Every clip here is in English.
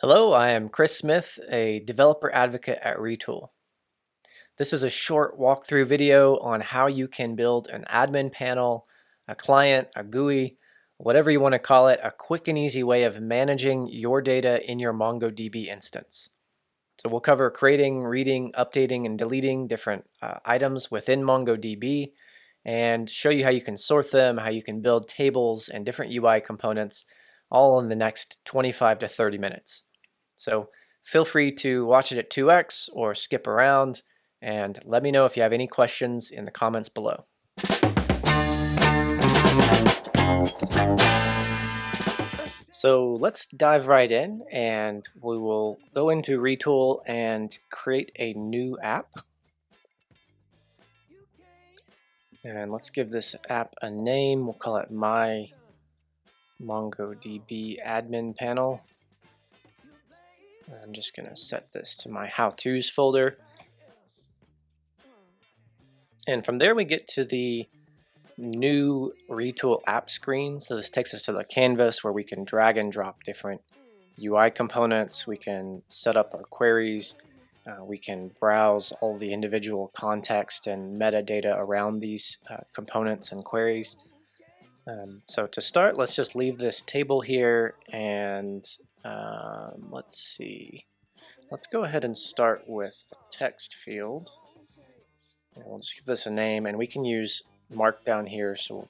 Hello, I am Chris Smith, a developer advocate at Retool. This is a short walkthrough video on how you can build an admin panel, a client, a GUI, whatever you want to call it, a quick and easy way of managing your data in your MongoDB instance. So we'll cover creating, reading, updating, and deleting different items within MongoDB and show you how you can sort them, how you can build tables and different UI components all in the next 25 to 30 minutes. So feel free to watch it at 2x or skip around, and let me know if you have any questions in the comments below. So let's dive right in, and we will go into Retool and create a new app. And let's give this app a name. We'll call it My MongoDB Admin Panel. I'm just going to set this to my how-tos folder. And from there we get to the new Retool app screen. So this takes us to the canvas where we can drag and drop different UI components. We can set up our queries. We can browse all the individual context and metadata around these components and queries. So to start, let's just leave this table here and let's see. Let's go ahead and start with a text field. And we'll just give this a name, and we can use Markdown here. So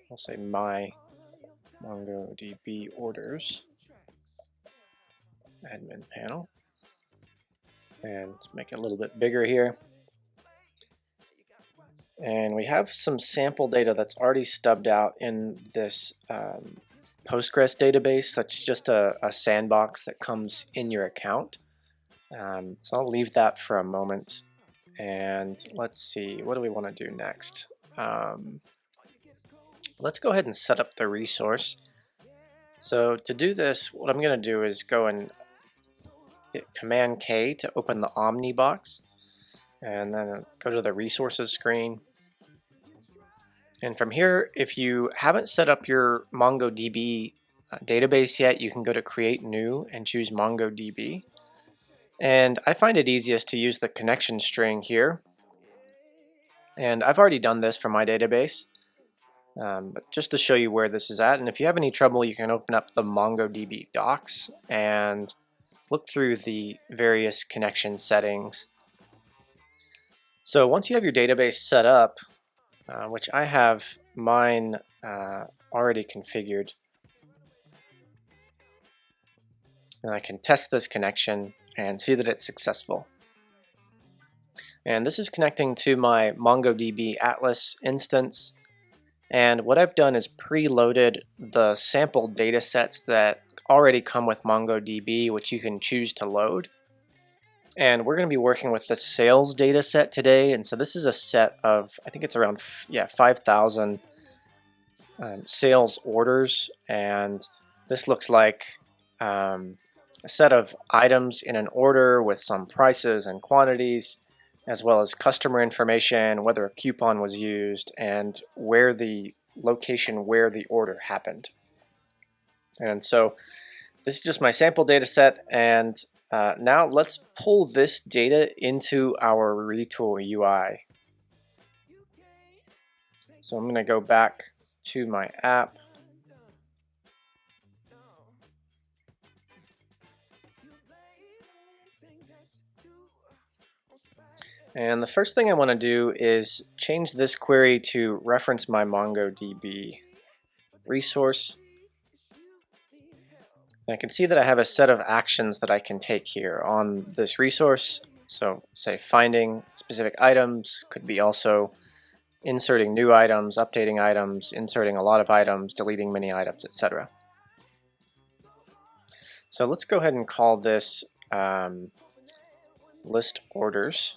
we'll say My MongoDB Orders Admin Panel, and let's make it a little bit bigger here. And we have some sample data that's already stubbed out in this Postgres database. That's just a sandbox that comes in your account. So I'll leave that for a moment. And let's see, what do we want to do next? Let's go ahead and set up the resource. So to do this, what I'm going to do is go and hit Command K to open the Omni box, and then go to the resources screen. And from here, if you haven't set up your MongoDB database yet, you can go to Create New and choose MongoDB. And I find it easiest to use the connection string here. And I've already done this for my database, but just to show you where this is at. And if you have any trouble, you can open up the MongoDB docs and look through the various connection settings. So once you have your database set up, which I have mine already configured, and I can test this connection and see that it's successful. And this is connecting to my MongoDB Atlas instance. And what I've done is preloaded the sample data sets that already come with MongoDB, which you can choose to load. And we're going to be working with the sales data set today. And so this is a set of, I think it's around 5,000 sales orders. And this looks like a set of items in an order with some prices and quantities, as well as customer information, whether a coupon was used, and where the location where the order happened. And so this is just my sample data set, and now let's pull this data into our Retool UI. So I'm going to go back to my app. And the first thing I want to do is change this query to reference my MongoDB resource. And I can see that I have a set of actions that I can take here on this resource. So say finding specific items, could be also inserting new items, updating items, inserting a lot of items, deleting many items, etc. So let's go ahead and call this list orders.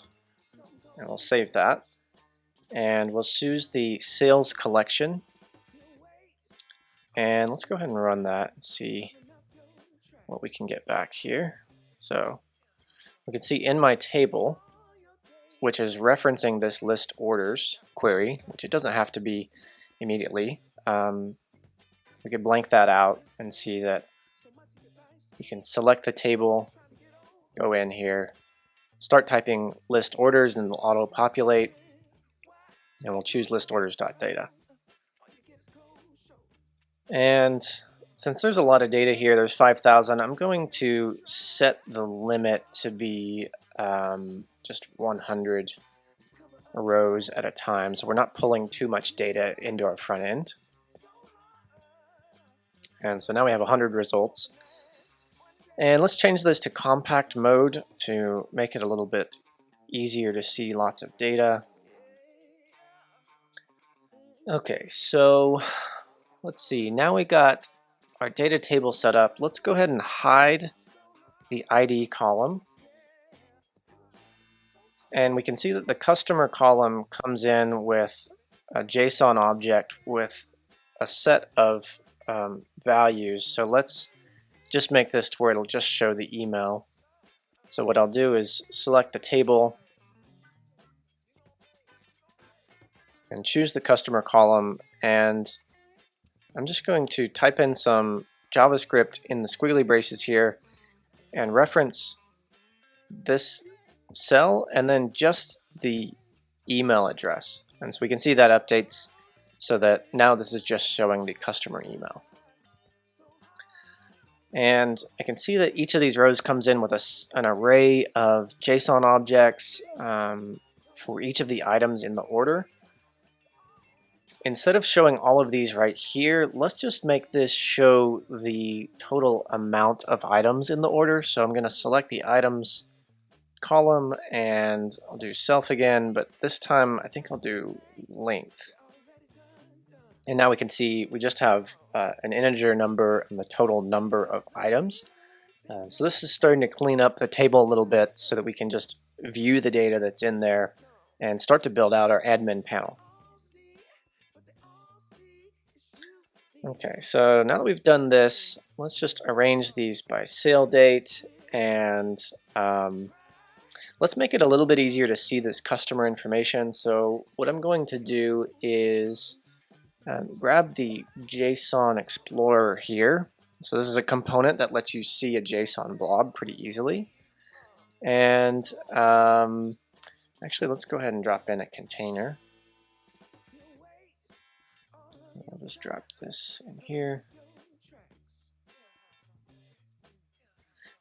And we'll save that, and we'll choose the sales collection, and let's go ahead and run that and see what we can get back here. So we can see in my table, which is referencing this list orders query, which it doesn't have to be immediately, we could blank that out and see that you can select the table, go in here, start typing list orders, and it'll auto-populate, and we'll choose list orders.data. And since there's a lot of data here, there's 5,000, I'm going to set the limit to be just 100 rows at a time, so we're not pulling too much data into our front end. And so now we have 100 results. And let's change this to compact mode to make it a little bit easier to see lots of data. Okay, so let's see, now we got our data table set up. Let's go ahead and hide the ID column. And we can see that the customer column comes in with a JSON object with a set of values. So let's just make this to where it'll just show the email. So what I'll do is select the table and choose the customer column, and I'm just going to type in some JavaScript in the squiggly braces here and reference this cell and then just the email address. And so we can see that updates so that now this is just showing the customer email. And I can see that each of these rows comes in with an array of JSON objects for each of the items in the order. Instead of showing all of these right here, let's just make this show the total amount of items in the order. So I'm going to select the items column and I'll do self again, but this time I think I'll do length. And now we can see we just have an integer number and the total number of items. So this is starting to clean up the table a little bit so that we can just view the data that's in there and start to build out our admin panel. Okay, so now that we've done this, let's just arrange these by sale date, and let's make it a little bit easier to see this customer information. So what I'm going to do is grab the JSON Explorer here. So this is a component that lets you see a JSON blob pretty easily. And actually, let's go ahead and drop in a container. I'll just drop this in here.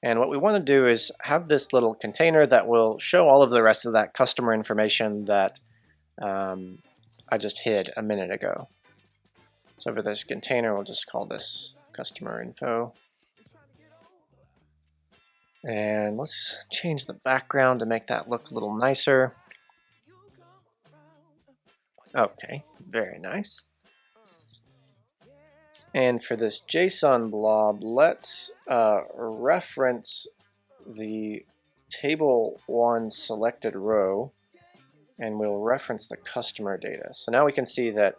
And what we want to do is have this little container that will show all of the rest of that customer information that I just hid a minute ago. So over this container, we'll just call this customer info. And let's change the background to make that look a little nicer. Okay, very nice. And for this JSON blob, let's reference the table 1 selected row, and we'll reference the customer data. So now we can see that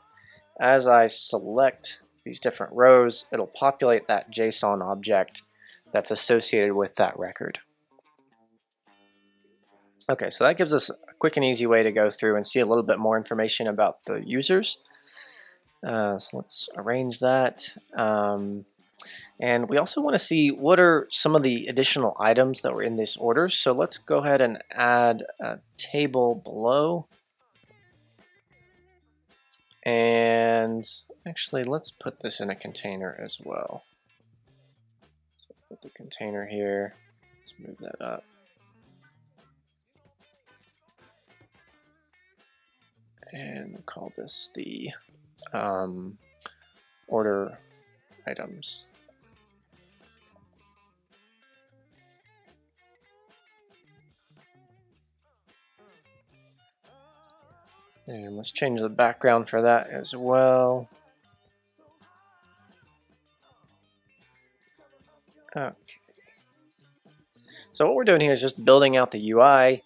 as I select these different rows, it'll populate that JSON object that's associated with that record. Okay, so that gives us a quick and easy way to go through and see a little bit more information about the users. So let's arrange that. And we also want to see what are some of the additional items that were in this order. So let's go ahead and add a table below. And actually, let's put this in a container as well. So put the container here. Let's move that up. And we'll call this the order items. And let's change the background for that as well. Okay. So what we're doing here is just building out the UI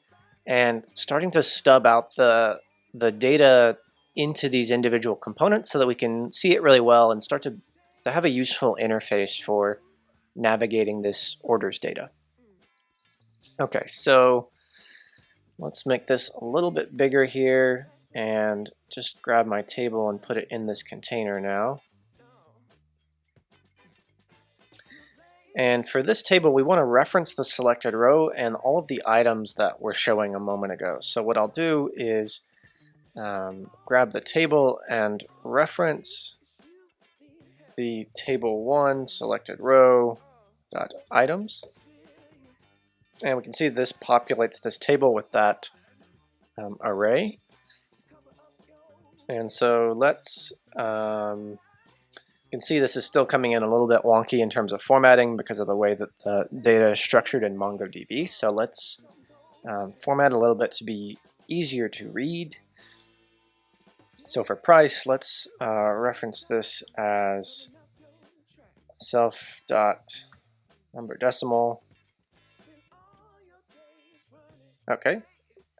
and starting to stub out the data into these individual components so that we can see it really well and start to have a useful interface for navigating this orders data. Okay, so let's make this a little bit bigger here and just grab my table and put it in this container now. And for this table, we want to reference the selected row and all of the items that were showing a moment ago. So what I'll do is grab the table and reference the table 1 selected row dot items. And we can see this populates this table with that array. And so let's, you can see this is still coming in a little bit wonky in terms of formatting because of the way that the data is structured in MongoDB. So let's format a little bit to be easier to read. So for price, let's reference this as self.number decimal. Okay,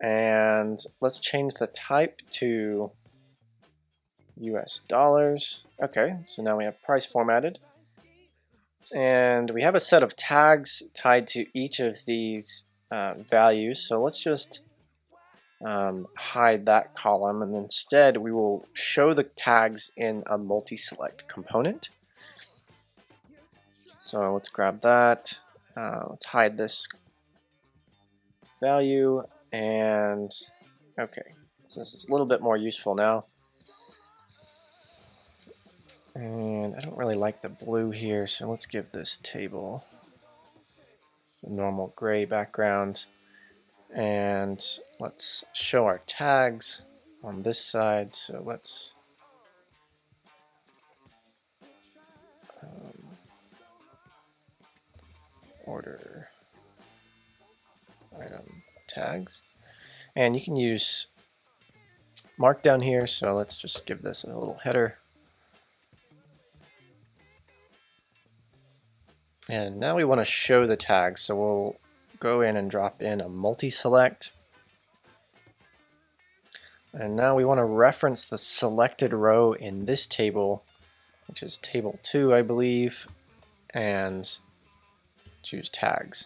and let's change the type to US dollars. Okay, so now we have price formatted. And we have a set of tags tied to each of these values. So let's just hide that column, and instead we will show the tags in a multi-select component. So let's grab that. Let's hide this value, and okay, so this is a little bit more useful now. And I don't really like the blue here, so let's give this table a normal gray background. And let's show our tags on this side. So let's order item tags. And you can use Markdown here, so let's just give this a little header. And now we want to show the tags, so we'll go in and drop in a multi-select. And now we want to reference the selected row in this table, which is table 2, I believe, and choose tags.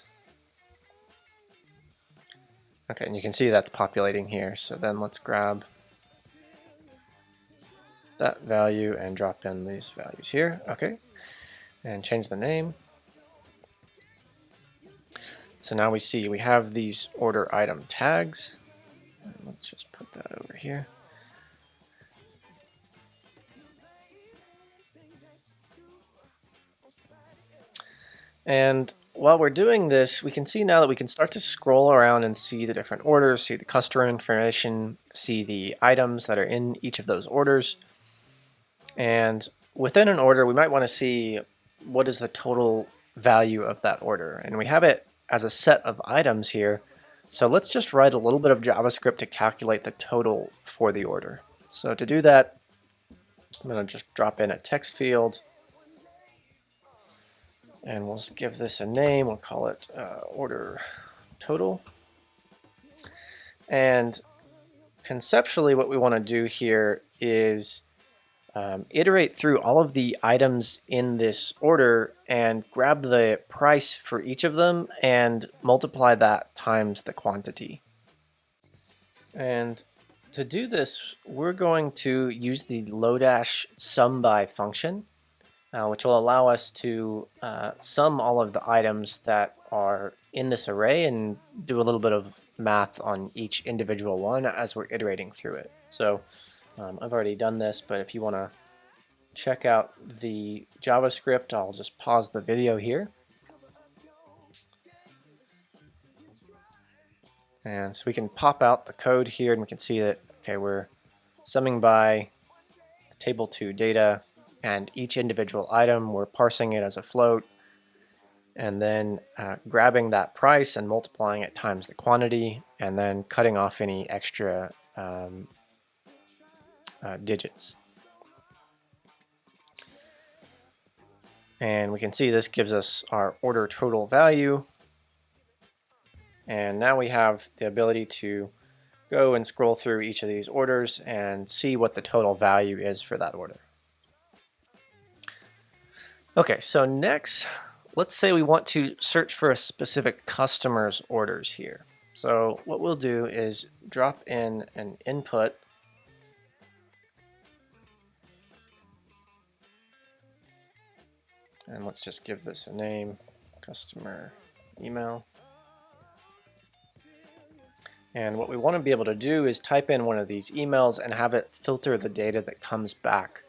Okay, and you can see that's populating here, so then let's grab that value and drop in these values here. Okay, and change the name. So now we see we have these order item tags. Let's just put that over here. And while we're doing this, we can see now that we can start to scroll around and see the different orders, see the customer information, see the items that are in each of those orders. And within an order, we might want to see what is the total value of that order. And we have it as a set of items here. So let's just write a little bit of JavaScript to calculate the total for the order. So to do that, I'm going to just drop in a text field. And we'll just give this a name. We'll call it order total. And conceptually, what we want to do here is iterate through all of the items in this order and grab the price for each of them and multiply that times the quantity. And to do this, we're going to use the Lodash sum by function, which will allow us to sum all of the items that are in this array and do a little bit of math on each individual one as we're iterating through it. So I've already done this, but if you want to check out the JavaScript, I'll just pause the video here. And so we can pop out the code here and we can see that, okay, we're summing by table 2 data, and each individual item, we're parsing it as a float, and then grabbing that price and multiplying it times the quantity, and then cutting off any extra digits. And we can see this gives us our order total value. And now we have the ability to go and scroll through each of these orders and see what the total value is for that order. Okay, so next, let's say we want to search for a specific customer's orders here. So what we'll do is drop in an input. And let's just give this a name. customer email. And what we want to be able to do is type in one of these emails and have it filter the data that comes back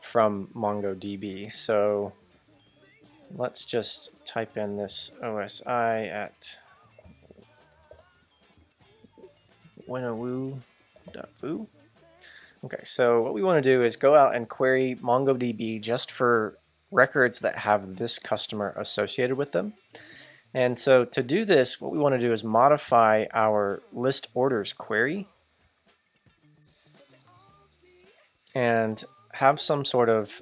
from MongoDB. So let's just type in this OSI at winawoo.foo. Okay, so what we want to do is go out and query MongoDB just for records that have this customer associated with them. And so to do this, what we want to do is modify our list orders query and have some sort of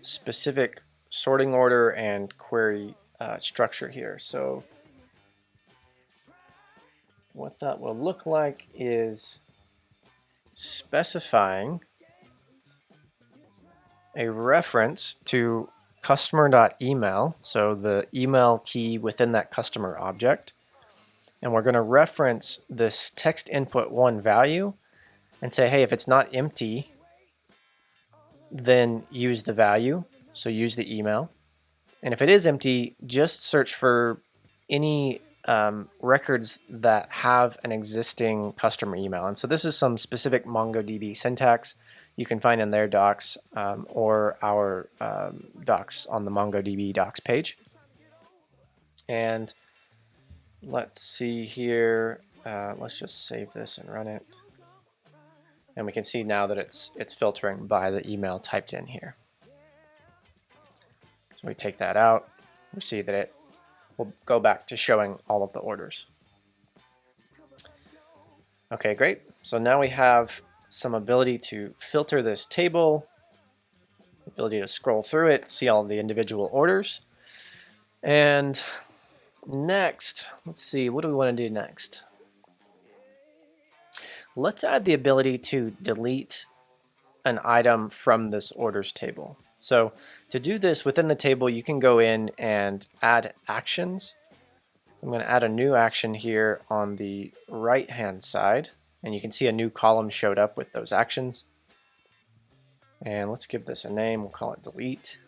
specific sorting order and query structure here. So what that will look like is specifying a reference to customer.email, so the email key within that customer object, and we're going to reference this text input 1 value and say, hey, if it's not empty, then use the value, so use the email, and if it is empty, just search for any records that have an existing customer email. And so this is some specific MongoDB syntax you can find in their docs or our docs on the MongoDB docs page. And let's see here, let's just save this and run it. And we can see now that it's filtering by the email typed in here. So we take that out, we see that it will go back to showing all of the orders. Okay, great. So now we have some ability to filter this table, ability to scroll through it, see all of the individual orders. And next, let's see, what do we want to do next? Let's add the ability to delete an item from this orders table. So to do this within the table, you can go in and add actions. I'm going to add a new action here on the right hand side, and you can see a new column showed up with those actions. And let's give this a name, we'll call it delete.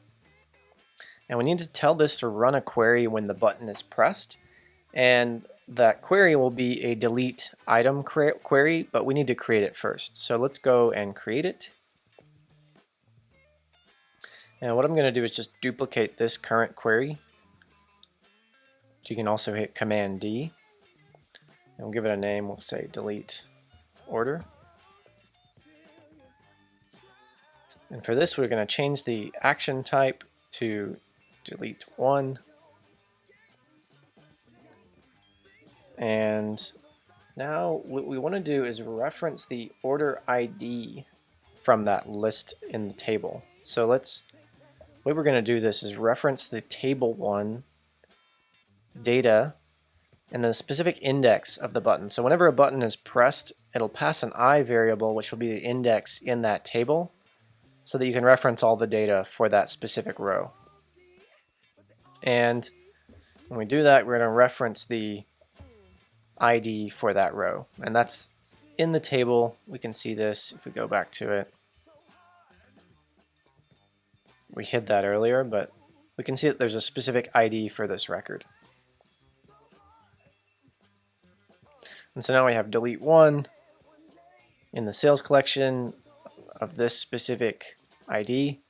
And we need to tell this to run a query when the button is pressed, and that query will be a delete item query, but we need to create it first. So let's go and create it. And what I'm going to do is just duplicate this current query. You can also hit Command D, and we'll give it a name. We'll say delete order. And for this, we're going to change the action type to delete 1. And now what we want to do is reference the order ID from that list in the table. So the way we're going to do this is reference the table 1 data and the specific index of the button. So whenever a button is pressed, it'll pass an I variable, which will be the index in that table, so that you can reference all the data for that specific row. And when we do that, we're going to reference the ID for that row. And that's in the table. We can see this if we go back to it. We hid that earlier, but we can see that there's a specific ID for this record. And so now we have delete 1 in the sales collection of this specific ID.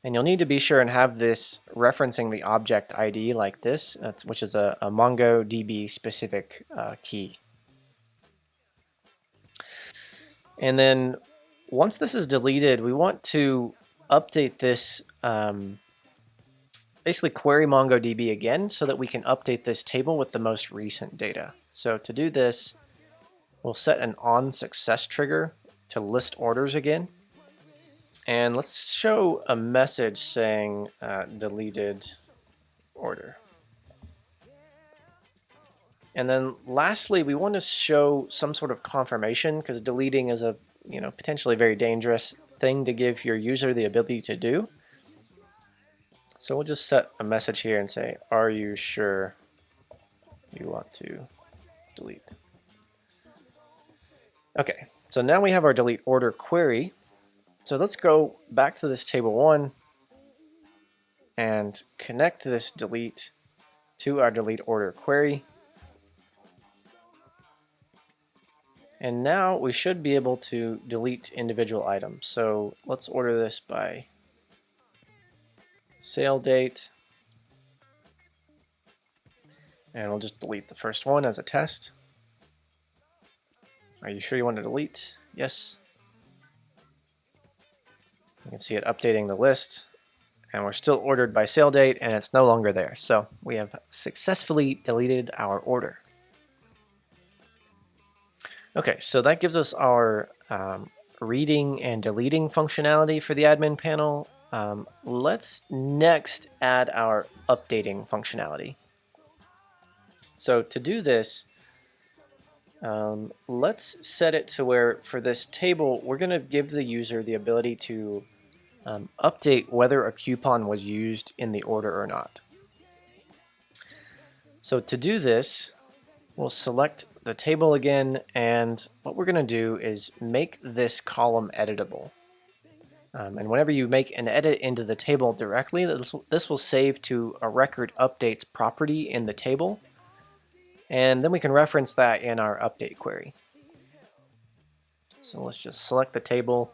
And you'll need to be sure and have this referencing the object ID like this, which is a MongoDB specific key. And then once this is deleted, we want to update this, basically query MongoDB again so that we can update this table with the most recent data. So to do this, we'll set an on success trigger to list orders again. And let's show a message saying deleted order. And then lastly, we want to show some sort of confirmation, because deleting is a potentially very dangerous thing to give your user the ability to do. So we'll just set a message here and say, are you sure you want to delete? Okay, so now we have our delete order query. So let's go back to this table 1 and connect this delete to our delete order query. And now we should be able to delete individual items. So let's order this by sale date. And we'll just delete the first one as a test. Are you sure you want to delete? Yes. You can see it updating the list. And we're still ordered by sale date, and it's no longer there. So we have successfully deleted our order. Okay, so that gives us our reading and deleting functionality for the admin panel. Let's next add our updating functionality. So to do this, let's set it to where for this table, we're going to give the user the ability to update whether a coupon was used in the order or not. So to do this, we'll select the table again, and what we're going to do is make this column editable. And whenever you make an edit into the table directly, this will save to a record updates property in the table, and then we can reference that in our update query. So let's just select the table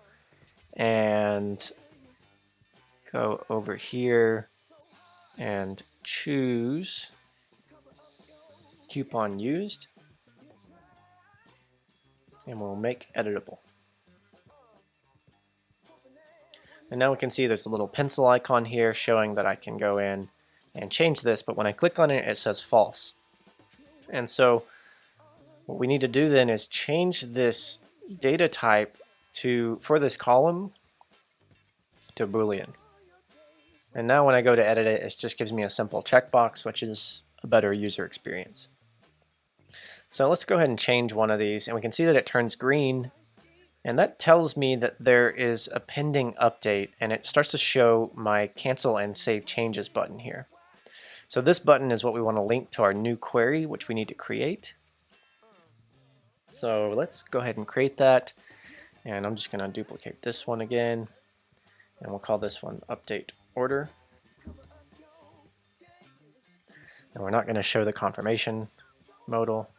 and go over here and choose coupon used, and we'll make editable. And now we can see there's a little pencil icon here showing that I can go in and change this, but when I click on it, it says false. And so what we need to do then is change this data type for this column to Boolean. And now when I go to edit it, it just gives me a simple checkbox, which is a better user experience. So let's go ahead and change one of these, and we can see that it turns green, and that tells me that there is a pending update, and it starts to show my cancel and save changes button here. So this button is what we want to link to our new query, which we need to create. So let's go ahead and create that, and I'm just going to duplicate this one again, and we'll call this one update order. And we're not going to show the confirmation modal.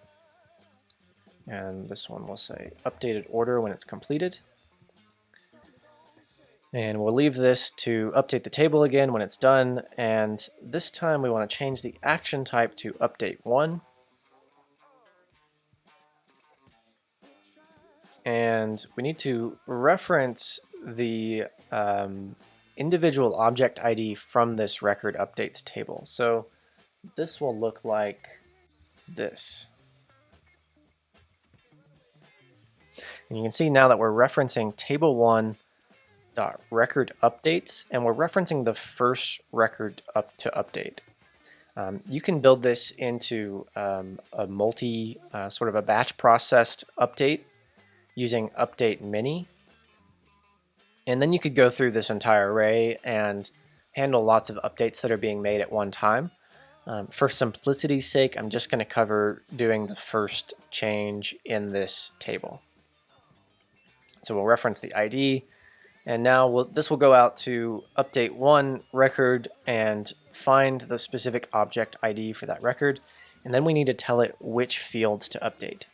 And this one will say updated order when it's completed. And we'll leave this to update the table again when it's done. And this time we want to change the action type to update one. And we need to reference the individual object ID from this record updates table. So this will look like this. And you can see now that we're referencing table1.record updates, and we're referencing the first record up to update. You can build this into a sort of a batch processed update using update mini. And then you could go through this entire array and handle lots of updates that are being made at one time. For simplicity's sake, I'm just going to cover doing the first change in this table. So we'll reference the ID, and now this will go out to update one record and find the specific object ID for that record, and then we need to tell it which fields to update.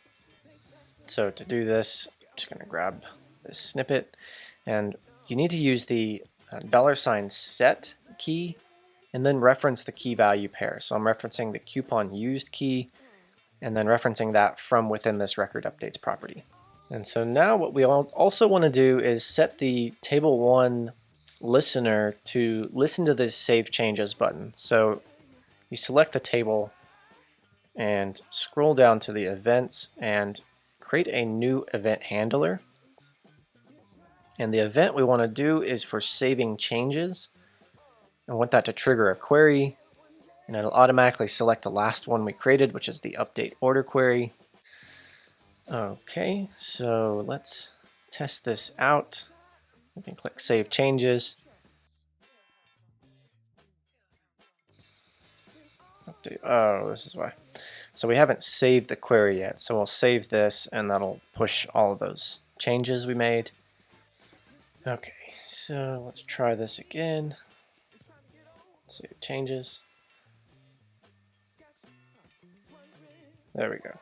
So to do this, I'm just going to grab this snippet, and you need to use the $set key and then reference the key value pair. So I'm referencing the coupon used key and then referencing that from within this record updates property. And so now what we also want to do is set the table1 listener to listen to this save changes button. So you select the table and scroll down to the events and create a new event handler. And the event we want to do is for saving changes. I want that to trigger a query, and it'll automatically select the last one we created, which is the update order query. Okay, so let's test this out. We can click Save Changes. Update. Oh, this is why. So we haven't saved the query yet, so we'll save this, and that'll push all of those changes we made. Okay, so let's try this again. Save changes. There we go.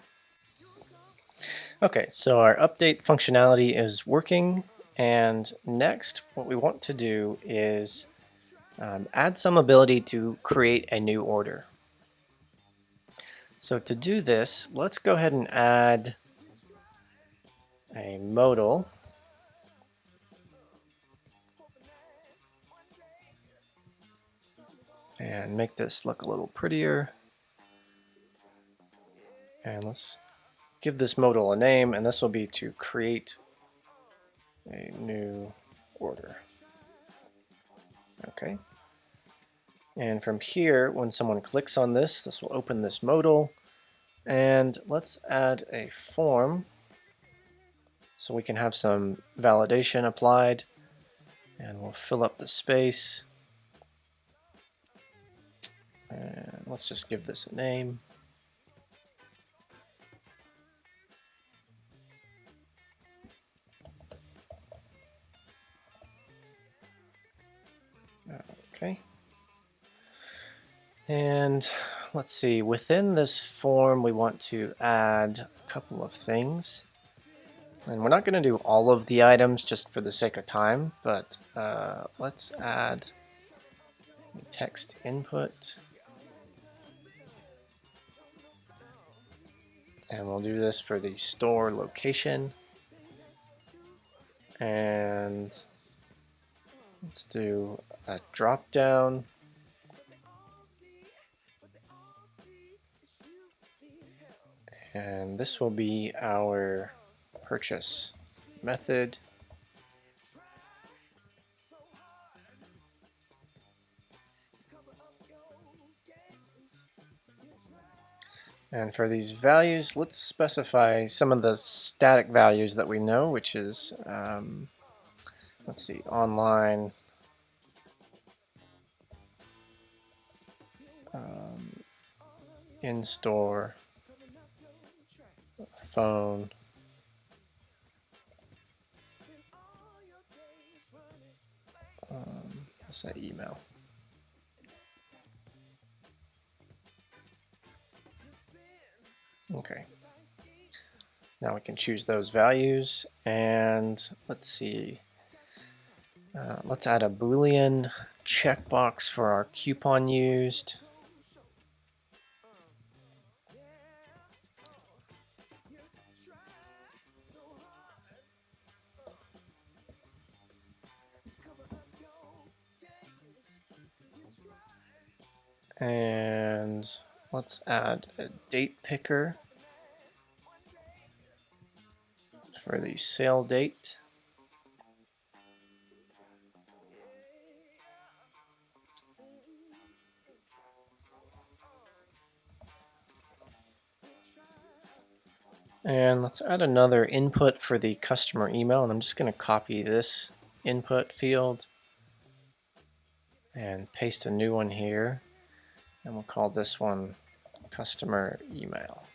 Okay, so our update functionality is working, and next what we want to do is add some ability to create a new order. So to do this, let's go ahead and add a modal. And make this look a little prettier. And let's give this modal a name, and this will be to create a new order. Okay. And from here, when someone clicks on this, this will open this modal. And let's add a form so we can have some validation applied. And we'll fill up the space. And let's just give this a name. Okay. And let's see, within this form we want to add a couple of things. And we're not going to do all of the items just for the sake of time, but let's add a text input. And we'll do this for the store location. And let's do a drop down. And this will be our purchase method. And for these values, let's specify some of the static values that we know, which is, let's see, online, in-store, phone, let's say email. Okay. Now we can choose those values, and let's see. Let's add a Boolean checkbox for our coupon used. And let's add a date picker for the sale date. And let's add another input for the customer email, and I'm just going to copy this input field and paste a new one here, and we'll call this one customer email.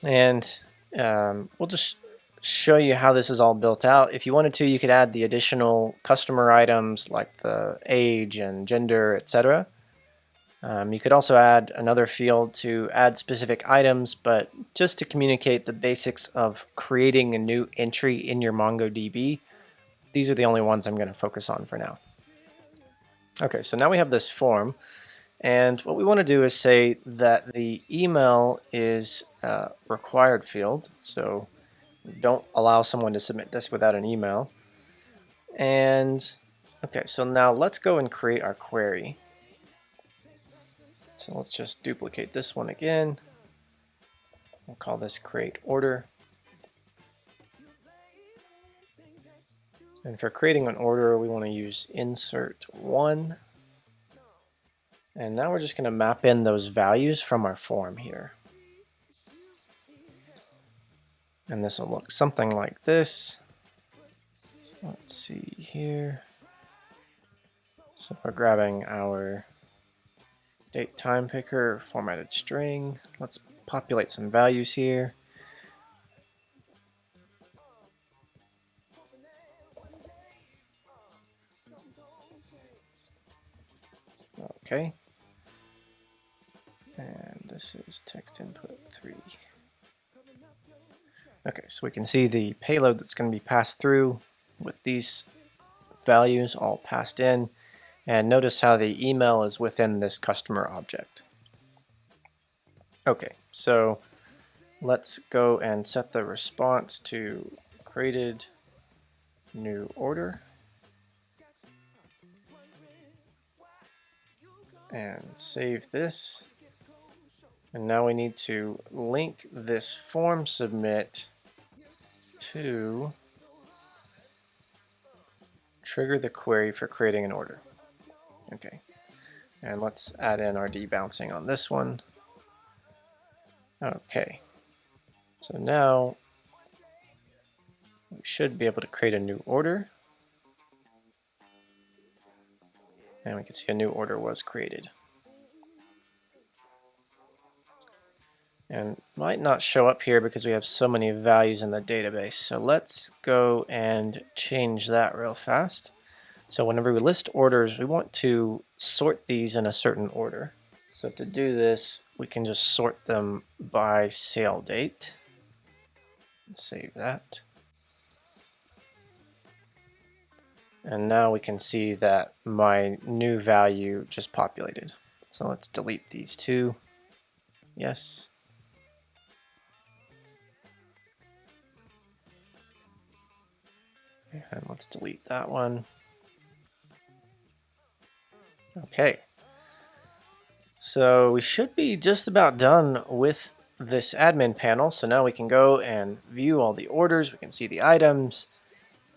And we'll just show you how this is all built out. If you wanted to, you could add the additional customer items like the age and gender, etc. You could also add another field to add specific items, but just to communicate the basics of creating a new entry in your MongoDB, these are the only ones I'm going to focus on for now. Okay, so now we have this form, and what we want to do is say that the email is a required field, so don't allow someone to submit this without an email. And okay, so now let's go and create our query. So let's just duplicate this one again. We'll call this create order. And for creating an order, we want to use insert one. And now we're just going to map in those values from our form here. And this will look something like this. So let's see here. So we're grabbing our date time picker, formatted string. Let's populate some values here. Okay. And this is text input 3. Okay, so we can see the payload that's going to be passed through with these values all passed in. And notice how the email is within this customer object. Okay, so let's go and set the response to created new order. And save this. And now we need to link this form submit to trigger the query for creating an order. Okay, and let's add in our debouncing on this one. Okay, so now we should be able to create a new order. And we can see a new order was created. And might not show up here because we have so many values in the database. So let's go and change that real fast. So whenever we list orders, we want to sort these in a certain order. So to do this, we can just sort them by sale date. Save that. And now we can see that my new value just populated. So let's delete these two. Yes. And let's delete that one. Okay. So we should be just about done with this admin panel. So now we can go and view all the orders. We can see the items.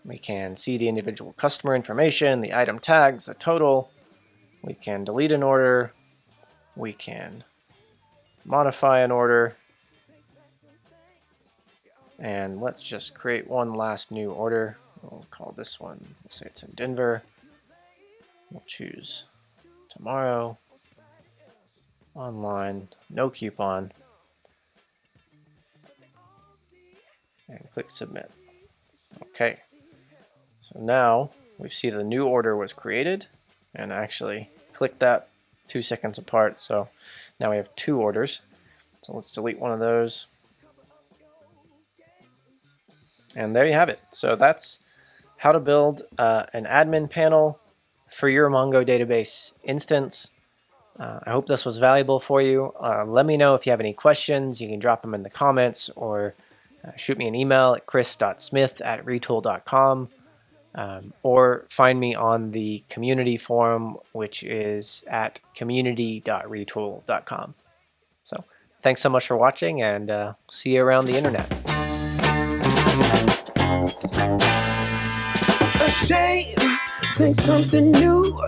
We can see the individual customer information, the item tags, the total. We can delete an order. We can modify an order. And let's just create one last new order. We'll call this one, we'll say it's in Denver. We'll choose tomorrow, online, no coupon, and click submit. Okay, so now we see the new order was created, and actually click that 2 seconds apart, so now we have 2 orders. So let's delete one of those. And there you have it. So that's how to build an admin panel for your Mongo database instance. I hope this was valuable for you. Let me know if you have any questions. You can drop them in the comments or shoot me an email at chris.smith@retool.com or find me on the community forum, which is at community.retool.com. So thanks so much for watching, and see you around the internet. Shame, think something new.